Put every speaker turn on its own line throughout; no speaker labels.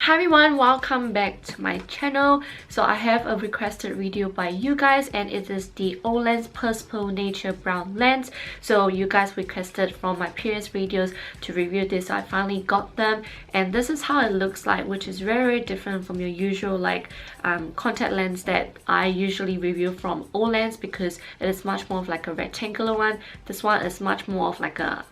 Hi everyone, welcome back to my channel. So I have a requested video by you guys and it is the Olens Purspur Brown lens. So you guys requested from my previous videos to review this, so I finally got them, and this is how it looks like, which is very different from your usual contact lens that I usually review from Olens, because it is much more of like a rectangular one. This one is much more of like a,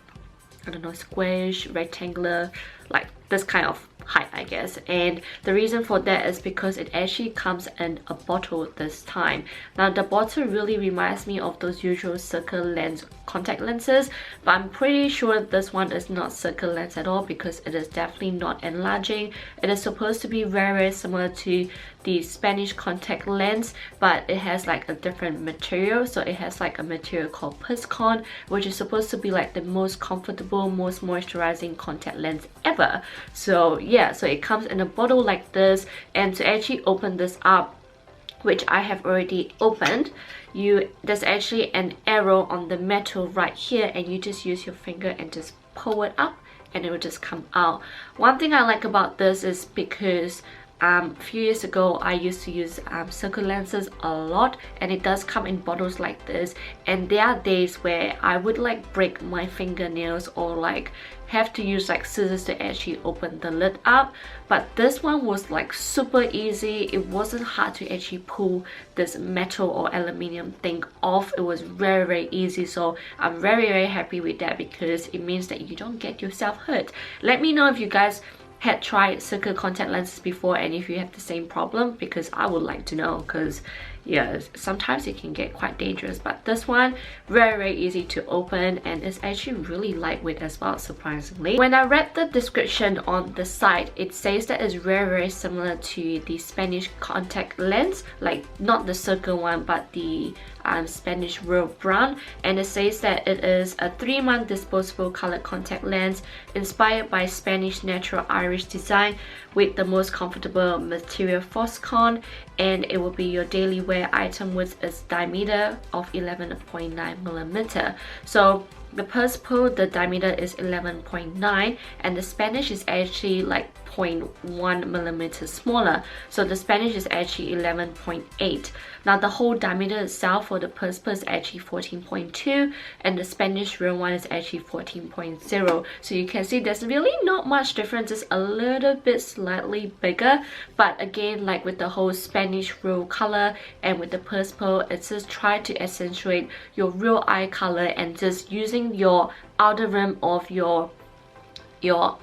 I don't know, squarish, rectangular, like this kind of height, I guess. And the reason for that is because it actually comes in a bottle this time. Now the bottle really reminds me of those usual circle lens contact lenses, but I'm pretty sure this one is not circle lens at all, because it is definitely not enlarging. It is supposed to be very similar to the Spanish contact lens, but it has like a different material. So it has like a material called Purspur, which is supposed to be like the most comfortable, most moisturizing contact lens ever. So yeah, so it comes in a bottle like this, and to actually open this up, which I have already opened, there's actually an arrow on the metal right here, and you just use your finger and just pull it up and it will just come out. One thing I like about this is because a few years ago I used to use circle lenses a lot, and it does come in bottles like this, and there are days where I would like break my fingernails or like have to use like scissors to actually open the lid up. But this one was like super easy. It wasn't hard to actually pull this metal or aluminium thing off. It was very easy, so I'm very happy with that, because it means that you don't get yourself hurt. Let me know if you guys had tried circle contact lenses before and if you have the same problem, because I would like to know, because yeah, sometimes it can get quite dangerous. But this one, very easy to open, and it's actually really lightweight as well, surprisingly. When I read the description on the site, it says that it's very similar to the Spanish contact lens, like not the circle one but the Spanish real brown, and it says that it is a 3-month disposable color contact lens inspired by Spanish natural Irish design with the most comfortable material Foscon, and it will be your daily wear item with its diameter of 11.9mm. So the Purspur, the diameter is 11.9, and the Spanish is actually like 0.1mm smaller. So the Spanish is actually 11.8. Now the whole diameter itself for the Purspur is actually 14.2, and the Spanish real one is actually 14.0. So you can see there's really not much difference. It's a little bit slightly bigger, but again, like with the whole Spanish real color and with the Purspur, it's just try to accentuate your real eye color and just using your outer rim of your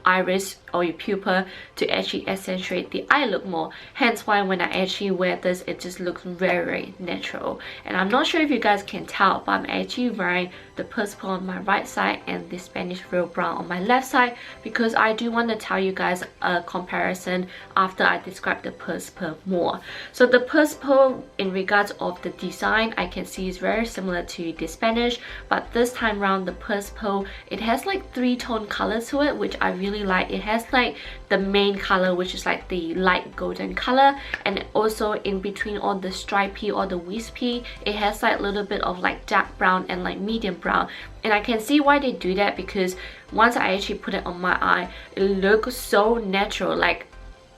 iris or your pupil to actually accentuate the eye look more. Hence why when I actually wear this, it just looks very natural. And I'm not sure if you guys can tell, but I'm actually wearing the Purspur on my right side and the Spanish real brown on my left side, because I do want to tell you guys a comparison after I describe the Purspur more. So the Purspur, in regards of the design, I can see is very similar to the Spanish, but this time around the Purspur, it has like 3-tone colors to it, which I really like. It has like the main color, which is like the light golden color, and also in between all the stripy or the wispy, it has like a little bit of like dark brown and like medium brown. And I can see why they do that, because once I actually put it on my eye, it looks so natural. Like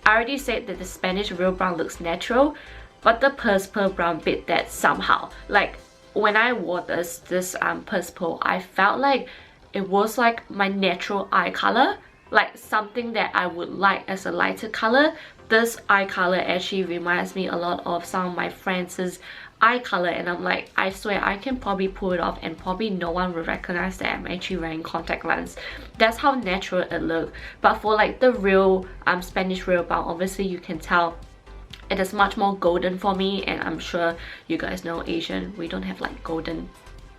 I already said that the Spanish real brown looks natural, but the Purspur brown bit that somehow. Like when I wore this Purspur, I felt like it was like my natural eye color, like something that I would like as a lighter color. This eye color actually reminds me a lot of some of my friends' eye color, and I'm like, I swear I can probably pull it off and probably no one will recognize that I'm actually wearing contact lens. That's how natural it looks. But for like the real Spanish real brown, obviously you can tell it is much more golden for me, and I'm sure you guys know Asian, we don't have like golden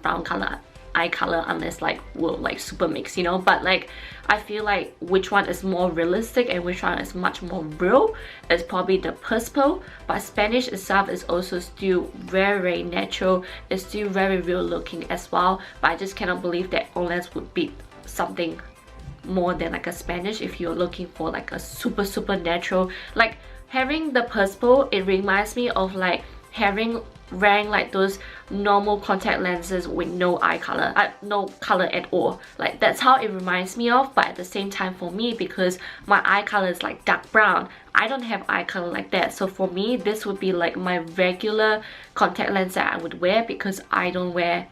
brown color eye color unless like we're like super mixed, you know. But like I feel like which one is more realistic and which one is much more real is probably the Purspur. But Spanish itself is also still very natural, it's still very real looking as well. But I just cannot believe that Olens would beat something more than like a Spanish if you're looking for like a super natural. Like having the Purspur, it reminds me of like wearing like those normal contact lenses with no eye color, no color at all. Like that's how it reminds me of, but at the same time for me, because my eye color is like dark brown, I don't have eye color like that. So for me, this would be like my regular contact lens that I would wear because I don't wear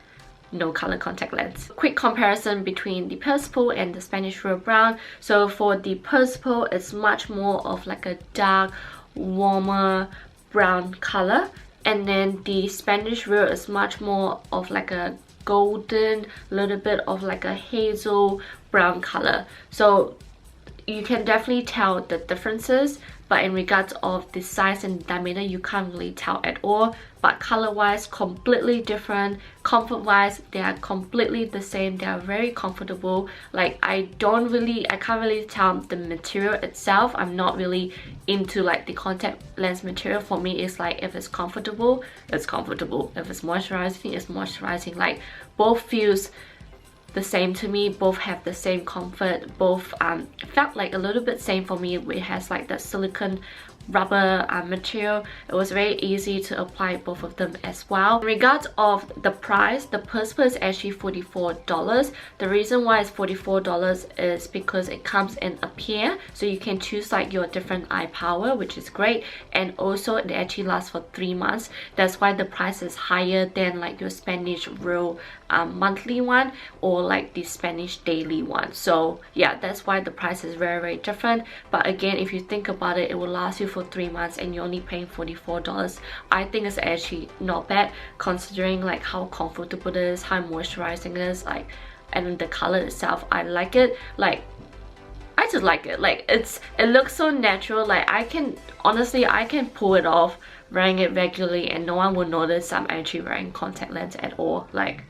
no color contact lens. Quick comparison between the Purspur and the Spanish Real Brown. So for the Purspur, it's much more of like a dark, warmer brown color, and then the Spanish Real is much more of like a golden, little bit of like a hazel brown color. So you can definitely tell the differences, but in regards of the size and diameter, you can't really tell at all. But color wise, completely different. Comfort wise, they are completely the same. They are very comfortable. Like I can't really tell the material itself. I'm not really into like the contact lens material. For me, it's like if it's comfortable, it's comfortable. If it's moisturizing, it's moisturizing. Like both feels the same to me, both have the same comfort, both felt like a little bit same for me. It has like the silicone rubber material. It was very easy to apply both of them as well. In regards of the price, the Purspur is actually $44. The reason why it's $44 is because it comes in a pair, so you can choose like your different eye power, which is great, and also it actually lasts for 3 months. That's why the price is higher than like your Spanish Real monthly one or like the Spanish daily one. So yeah, that's why the price is very different. But again, if you think about it, it will last you for 3 months and you're only paying $44. I think it's actually not bad considering like how comfortable it is, how moisturizing it is, like, and the color itself. I like it. Like I just like it. Like it looks so natural. Like I can pull it off wearing it regularly and no one will notice I'm actually wearing contact lens at all. Like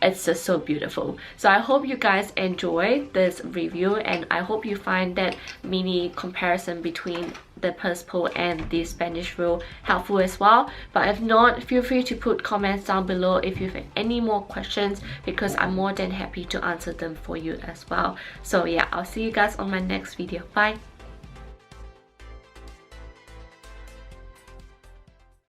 it's just so beautiful. So I hope you guys enjoy this review, and I hope you find that mini comparison between the Purspur and the Spanish Real helpful as well. But if not, feel free to put comments down below if you have any more questions, because I'm more than happy to answer them for you as well. So yeah, I'll see you guys on my next video. Bye.